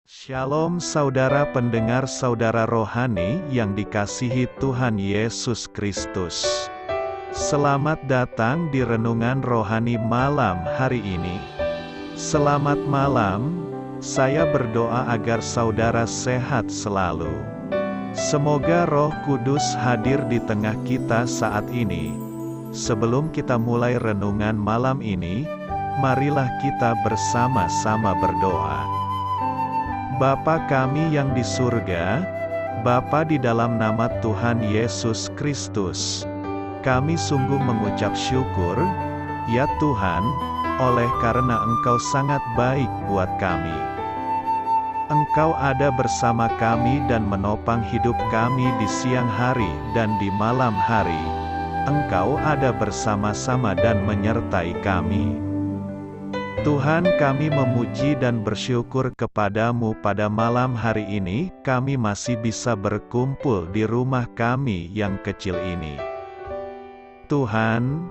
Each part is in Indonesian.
Shalom saudara pendengar saudara rohani yang dikasihi Tuhan Yesus Kristus. Selamat datang di renungan rohani malam hari ini. Selamat malam, saya berdoa agar saudara sehat selalu. Semoga Roh Kudus hadir di tengah kita saat ini. Sebelum kita mulai renungan malam ini, marilah kita bersama-sama berdoa. Bapa kami yang di surga, Bapa di dalam nama Tuhan Yesus Kristus, kami sungguh mengucap syukur, ya Tuhan, oleh karena Engkau sangat baik buat kami. Engkau ada bersama kami dan menopang hidup kami di siang hari dan di malam hari. Engkau ada bersama-sama dan menyertai kami. Tuhan, kami memuji dan bersyukur kepadamu pada malam hari ini, kami masih bisa berkumpul di rumah kami yang kecil ini. Tuhan,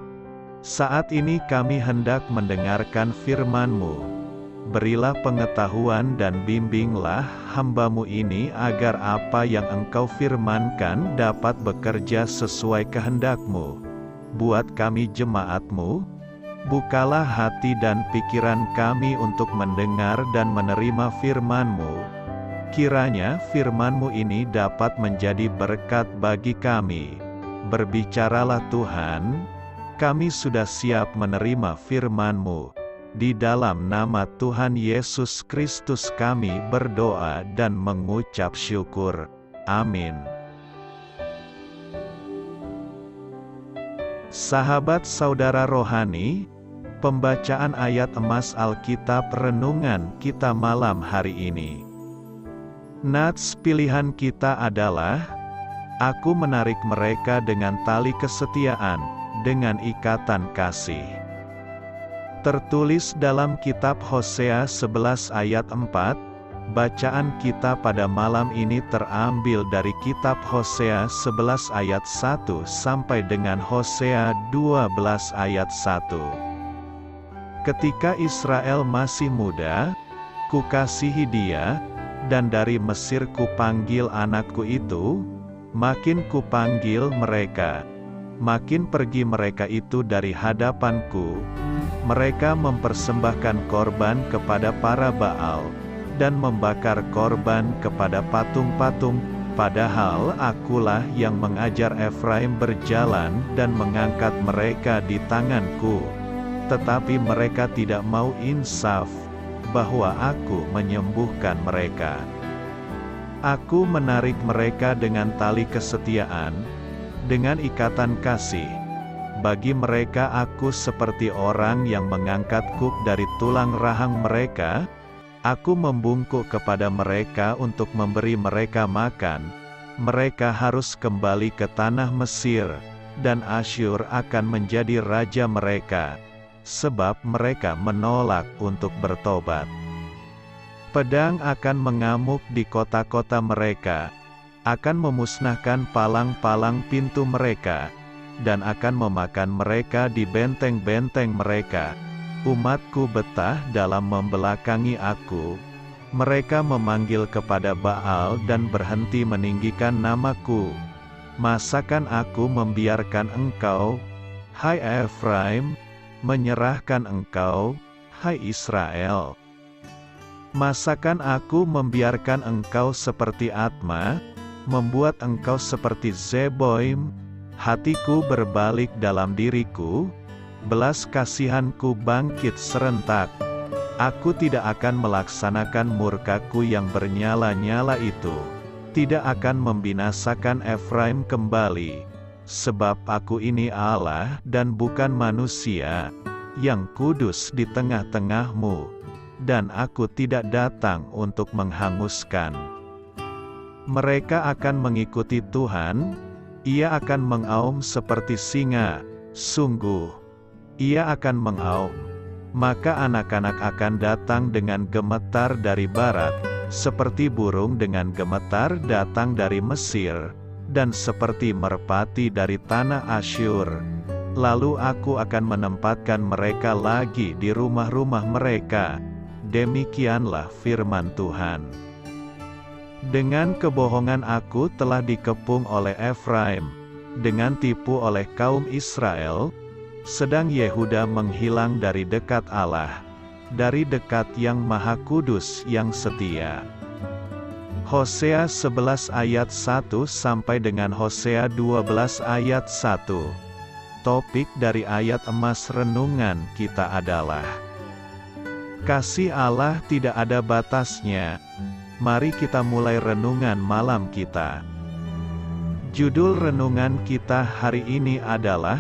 saat ini kami hendak mendengarkan firman-Mu. Berilah pengetahuan dan bimbinglah hamba-Mu ini agar apa yang Engkau firmankan dapat bekerja sesuai kehendak-Mu. Buat kami jemaat-Mu, bukalah hati dan pikiran kami untuk mendengar dan menerima firman-Mu. Kiranya firman-Mu ini dapat menjadi berkat bagi kami. Berbicaralah Tuhan, kami sudah siap menerima firman-Mu. Di dalam nama Tuhan Yesus Kristus kami berdoa dan mengucap syukur. Amin. Sahabat saudara rohani, pembacaan ayat emas Alkitab renungan kita malam hari ini. Nats pilihan kita adalah, aku menarik mereka dengan tali kesetiaan, dengan ikatan kasih. Tertulis dalam kitab Hosea 11 ayat 4, bacaan kita pada malam ini terambil dari kitab Hosea 11 ayat 1 sampai dengan Hosea 12 ayat 1. Ketika Israel masih muda, kukasihi dia, dan dari Mesir kupanggil anakku itu, makin kupanggil mereka, makin pergi mereka itu dari hadapanku. Mereka mempersembahkan korban kepada para Baal, dan membakar korban kepada patung-patung, padahal akulah yang mengajar Efraim berjalan dan mengangkat mereka di tanganku. Tetapi mereka tidak mau insaf, bahwa aku menyembuhkan mereka. Aku menarik mereka dengan tali kesetiaan, dengan ikatan kasih. Bagi mereka aku seperti orang yang mengangkat kuk dari tulang rahang mereka. Aku membungkuk kepada mereka untuk memberi mereka makan. Mereka harus kembali ke tanah Mesir, dan Asyur akan menjadi raja mereka, sebab mereka menolak untuk bertobat. Pedang akan mengamuk di kota-kota mereka, akan memusnahkan palang-palang pintu mereka, dan akan memakan mereka di benteng-benteng mereka. Umatku betah dalam membelakangi aku. Mereka memanggil kepada Baal dan berhenti meninggikan namaku. Masakan aku membiarkan engkau, hai Efraim, menyerahkan engkau, hai Israel? Masakan aku membiarkan engkau seperti Atma, membuat engkau seperti Zeboim? Hatiku berbalik dalam diriku, belas kasihanku bangkit serentak. Aku tidak akan melaksanakan murkaku yang bernyala-nyala itu, tidak akan membinasakan Efraim kembali, sebab aku ini Allah dan bukan manusia, yang kudus di tengah-tengahmu, dan aku tidak datang untuk menghanguskan. Mereka akan mengikuti Tuhan, ia akan mengaum seperti singa, sungguh, ia akan mengaum. Maka anak-anak akan datang dengan gemetar dari barat, seperti burung dengan gemetar datang dari Mesir, dan seperti merpati dari tanah Asyur. Lalu aku akan menempatkan mereka lagi di rumah-rumah mereka. Demikianlah firman Tuhan. Dengan kebohongan aku telah dikepung oleh Efraim, dengan tipu oleh kaum Israel, sedang Yehuda menghilang dari dekat Allah, dari dekat Yang Maha Kudus yang setia. Hosea 11 ayat 1 sampai dengan Hosea 12 ayat 1. Topik dari ayat emas renungan kita adalah kasih Allah tidak ada batasnya. Mari kita mulai renungan malam kita. Judul renungan kita hari ini adalah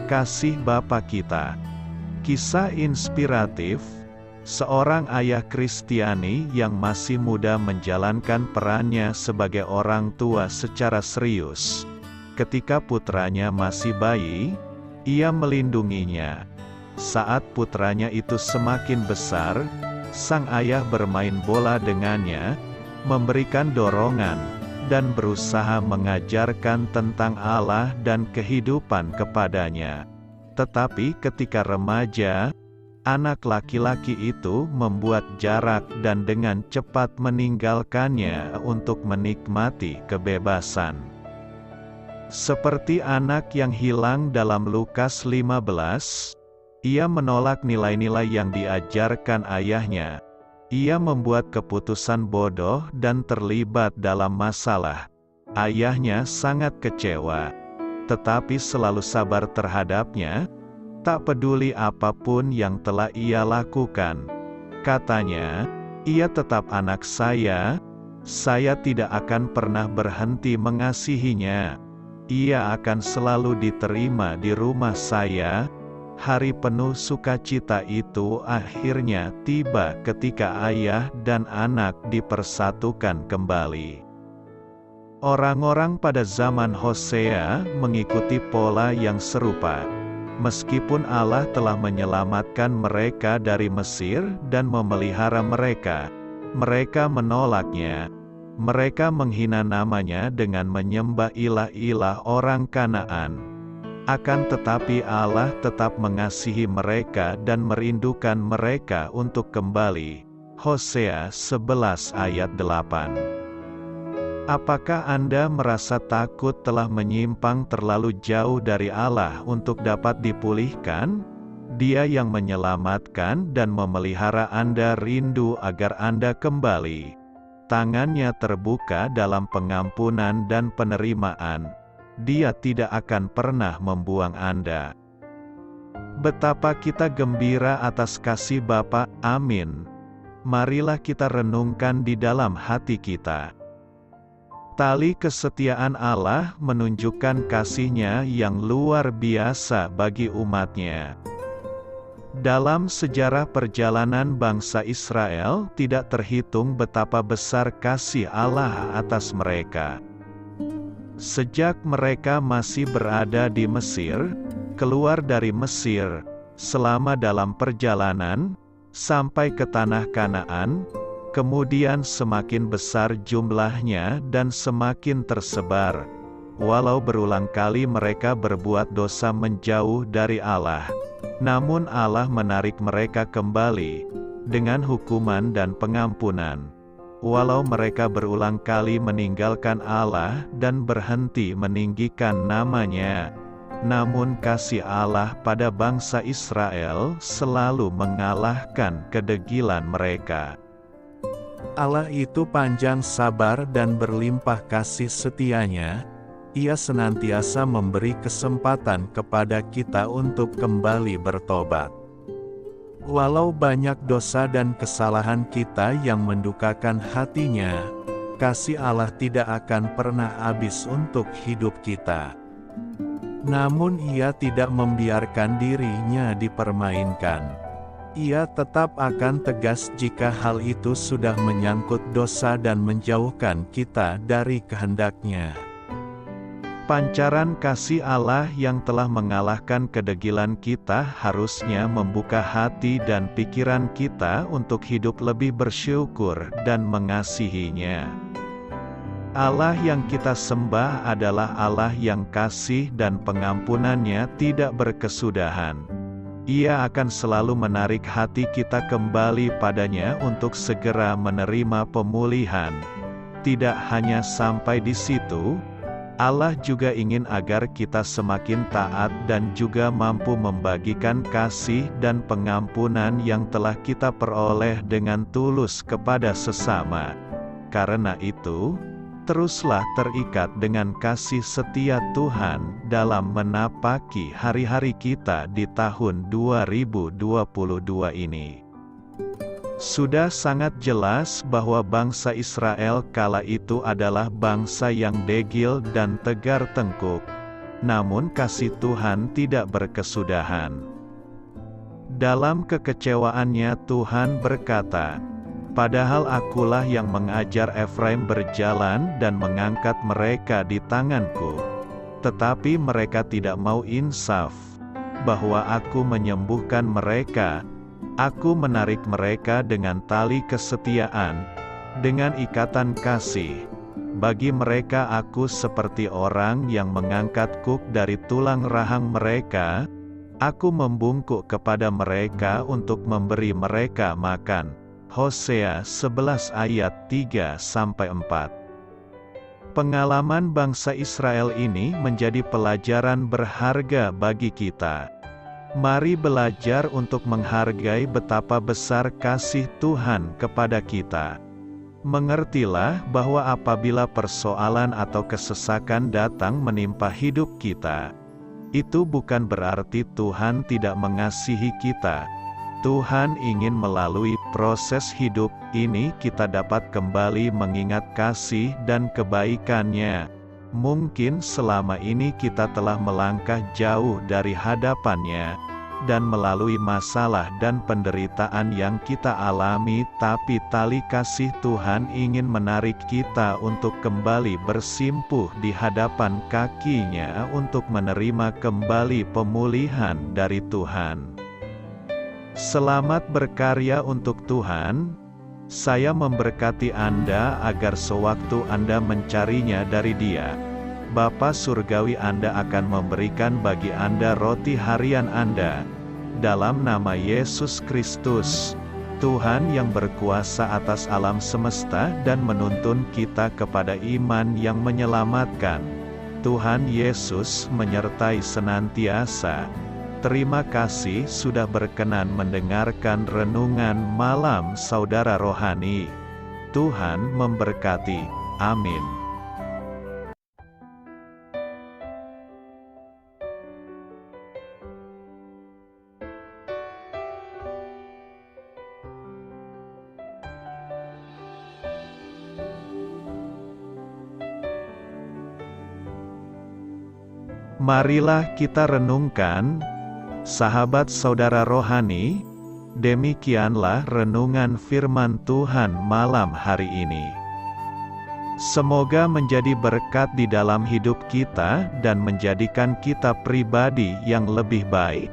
Kasih Bapa Kita. Kisah inspiratif, seorang ayah Kristiani yang masih muda menjalankan perannya sebagai orang tua secara serius. Ketika putranya masih bayi, ia melindunginya. Saat putranya itu semakin besar, sang ayah bermain bola dengannya, memberikan dorongan, dan berusaha mengajarkan tentang Allah dan kehidupan kepadanya. Tetapi ketika remaja, anak laki-laki itu membuat jarak dan dengan cepat meninggalkannya untuk menikmati kebebasan. Seperti anak yang hilang dalam Lukas 15, ia menolak nilai-nilai yang diajarkan ayahnya. Ia membuat keputusan bodoh dan terlibat dalam masalah. Ayahnya sangat kecewa, tetapi selalu sabar terhadapnya, tak peduli apapun yang telah ia lakukan. Katanya, "Ia tetap anak saya tidak akan pernah berhenti mengasihinya. Ia akan selalu diterima di rumah saya." Hari penuh sukacita itu akhirnya tiba ketika ayah dan anak dipersatukan kembali. Orang-orang pada zaman Hosea mengikuti pola yang serupa. Meskipun Allah telah menyelamatkan mereka dari Mesir dan memelihara mereka, mereka menolaknya. Mereka menghina namanya dengan menyembah ilah-ilah orang Kanaan. Akan tetapi Allah tetap mengasihi mereka dan merindukan mereka untuk kembali. Hosea 11 ayat 8. Apakah Anda merasa takut telah menyimpang terlalu jauh dari Allah untuk dapat dipulihkan? Dia yang menyelamatkan dan memelihara Anda rindu agar Anda kembali. Tangannya terbuka dalam pengampunan dan penerimaan. Dia tidak akan pernah membuang Anda. Betapa kita gembira atas kasih Bapa, amin. Marilah kita renungkan di dalam hati kita. Tali kesetiaan Allah menunjukkan kasih-Nya yang luar biasa bagi umat-Nya. Dalam sejarah perjalanan bangsa Israel, tidak terhitung betapa besar kasih Allah atas mereka. Sejak mereka masih berada di Mesir, keluar dari Mesir, selama dalam perjalanan, sampai ke tanah Kanaan, kemudian semakin besar jumlahnya dan semakin tersebar. Walau berulang kali mereka berbuat dosa menjauh dari Allah, namun Allah menarik mereka kembali, dengan hukuman dan pengampunan. Walau mereka berulang kali meninggalkan Allah dan berhenti meninggikan nama-Nya, namun kasih Allah pada bangsa Israel selalu mengalahkan kedegilan mereka. Allah itu panjang sabar dan berlimpah kasih setia-Nya. Ia senantiasa memberi kesempatan kepada kita untuk kembali bertobat. Walau banyak dosa dan kesalahan kita yang mendukakan hati-Nya, kasih Allah tidak akan pernah habis untuk hidup kita. Namun Ia tidak membiarkan diri-Nya dipermainkan. Ia tetap akan tegas jika hal itu sudah menyangkut dosa dan menjauhkan kita dari kehendak-Nya. Pancaran kasih Allah yang telah mengalahkan kedegilan kita harusnya membuka hati dan pikiran kita untuk hidup lebih bersyukur dan mengasihi-Nya. Allah yang kita sembah adalah Allah yang kasih dan pengampunan-Nya tidak berkesudahan. Ia akan selalu menarik hati kita kembali padanya untuk segera menerima pemulihan. Tidak hanya sampai di situ, Allah juga ingin agar kita semakin taat dan juga mampu membagikan kasih dan pengampunan yang telah kita peroleh dengan tulus kepada sesama. Karena itu, teruslah terikat dengan kasih setia Tuhan dalam menapaki hari-hari kita di tahun 2022 ini. Sudah sangat jelas bahwa bangsa Israel kala itu adalah bangsa yang degil dan tegar tengkuk. Namun kasih Tuhan tidak berkesudahan. Dalam kekecewaannya Tuhan berkata, "Padahal akulah yang mengajar Efraim berjalan dan mengangkat mereka di tanganku. Tetapi mereka tidak mau insaf, bahwa aku menyembuhkan mereka. Aku menarik mereka dengan tali kesetiaan, dengan ikatan kasih. Bagi mereka aku seperti orang yang mengangkat kuk dari tulang rahang mereka. Aku membungkuk kepada mereka untuk memberi mereka makan." Hosea 11 ayat 3-4. Pengalaman bangsa Israel ini menjadi pelajaran berharga bagi kita. Mari belajar untuk menghargai betapa besar kasih Tuhan kepada kita. Mengertilah bahwa apabila persoalan atau kesesakan datang menimpa hidup kita, itu bukan berarti Tuhan tidak mengasihi kita. Tuhan ingin melalui proses hidup ini kita dapat kembali mengingat kasih dan kebaikan-Nya. Mungkin selama ini kita telah melangkah jauh dari hadapan-Nya, dan melalui masalah dan penderitaan yang kita alami, tapi tali kasih Tuhan ingin menarik kita untuk kembali bersimpuh di hadapan kaki-Nya untuk menerima kembali pemulihan dari Tuhan. Selamat berkarya untuk Tuhan. Saya memberkati Anda agar sewaktu Anda mencarinya dari Dia, Bapa Surgawi Anda akan memberikan bagi Anda roti harian Anda. Dalam nama Yesus Kristus, Tuhan yang berkuasa atas alam semesta dan menuntun kita kepada iman yang menyelamatkan. Tuhan Yesus menyertai senantiasa. Terima kasih sudah berkenan mendengarkan renungan malam saudara rohani. Tuhan memberkati. Amin. Marilah kita renungkan, sahabat saudara rohani, demikianlah renungan firman Tuhan malam hari ini. Semoga menjadi berkat di dalam hidup kita dan menjadikan kita pribadi yang lebih baik.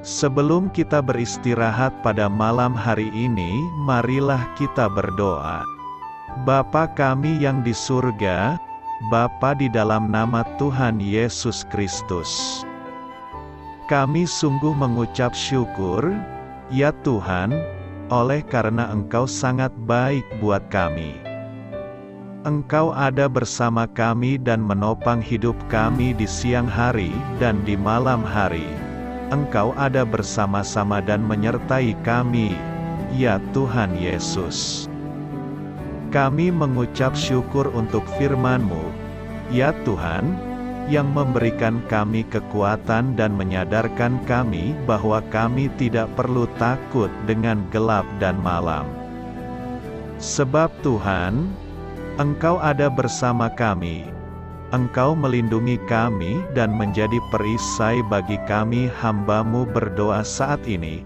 Sebelum kita beristirahat pada malam hari ini, marilah kita berdoa. Bapa kami yang di surga, Bapa di dalam nama Tuhan Yesus Kristus, kami sungguh mengucap syukur, ya Tuhan, oleh karena Engkau sangat baik buat kami. Engkau ada bersama kami dan menopang hidup kami di siang hari dan di malam hari. Engkau ada bersama-sama dan menyertai kami, ya Tuhan Yesus. Kami mengucap syukur untuk firman-Mu, ya Tuhan, yang memberikan kami kekuatan dan menyadarkan kami bahwa kami tidak perlu takut dengan gelap dan malam. Sebab Tuhan, Engkau ada bersama kami. Engkau melindungi kami dan menjadi perisai bagi kami hamba-Mu berdoa saat ini.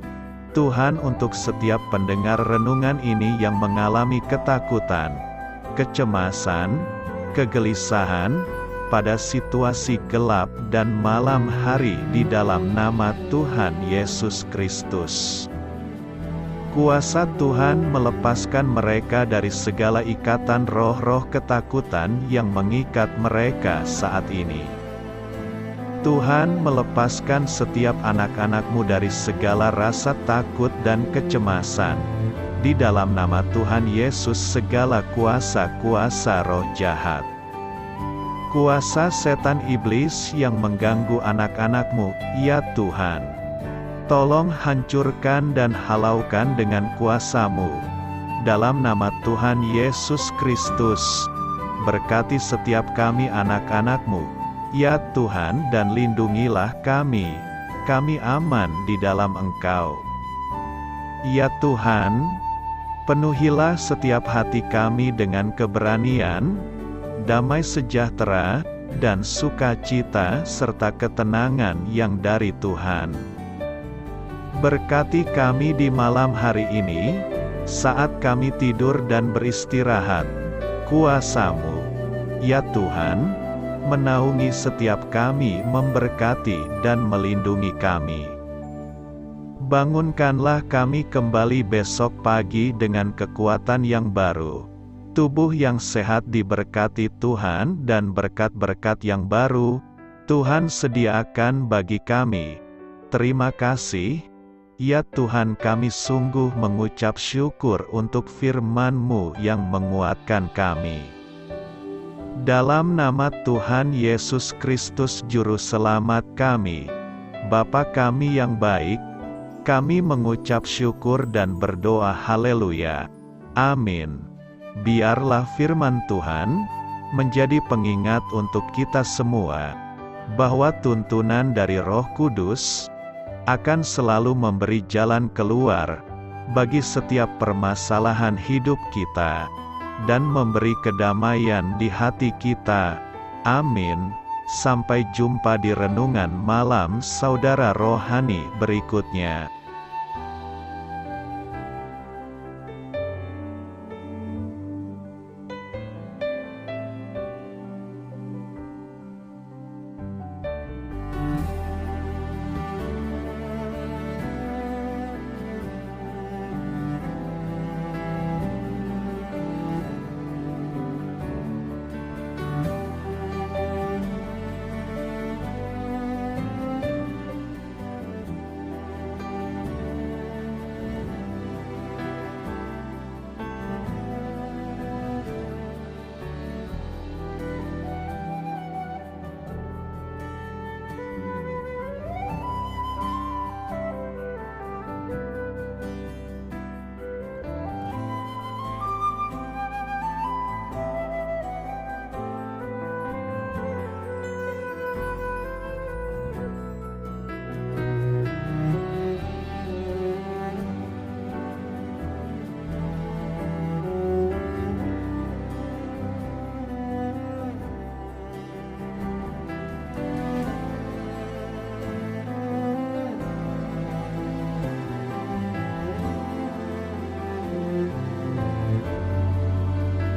Tuhan, untuk setiap pendengar renungan ini yang mengalami ketakutan, kecemasan, kegelisahan, pada situasi gelap dan malam hari di dalam nama Tuhan Yesus Kristus. Kuasa Tuhan melepaskan mereka dari segala ikatan roh-roh ketakutan yang mengikat mereka saat ini. Tuhan melepaskan setiap anak-anak-Mu dari segala rasa takut dan kecemasan. di dalam nama Tuhan Yesus segala kuasa-kuasa roh jahat. Kuasa setan iblis yang mengganggu anak-anak-Mu, ya Tuhan. Tolong hancurkan dan halaukan dengan kuasa-Mu. Dalam nama Tuhan Yesus Kristus, berkati setiap kami anak-anak-Mu, ya Tuhan, dan lindungilah kami. Kami aman di dalam Engkau. Ya Tuhan, penuhilah setiap hati kami dengan keberanian, damai sejahtera, dan sukacita serta ketenangan yang dari Tuhan. Berkati kami di malam hari ini, saat kami tidur dan beristirahat. Kuasa-Mu, ya Tuhan, menaungi setiap kami, memberkati dan melindungi kami. Bangunkanlah kami kembali besok pagi dengan kekuatan yang baru. Tubuh yang sehat diberkati Tuhan, dan berkat-berkat yang baru Tuhan sediakan bagi kami. Terima kasih, ya Tuhan, kami sungguh mengucap syukur untuk firman-Mu yang menguatkan kami. Dalam nama Tuhan Yesus Kristus Juru Selamat kami, Bapa kami yang baik, kami mengucap syukur dan berdoa haleluya. Amin. Biarlah firman Tuhan menjadi pengingat untuk kita semua, bahwa tuntunan dari Roh Kudus akan selalu memberi jalan keluar bagi setiap permasalahan hidup kita, dan memberi kedamaian di hati kita. Amin. Sampai jumpa di renungan malam saudara rohani berikutnya.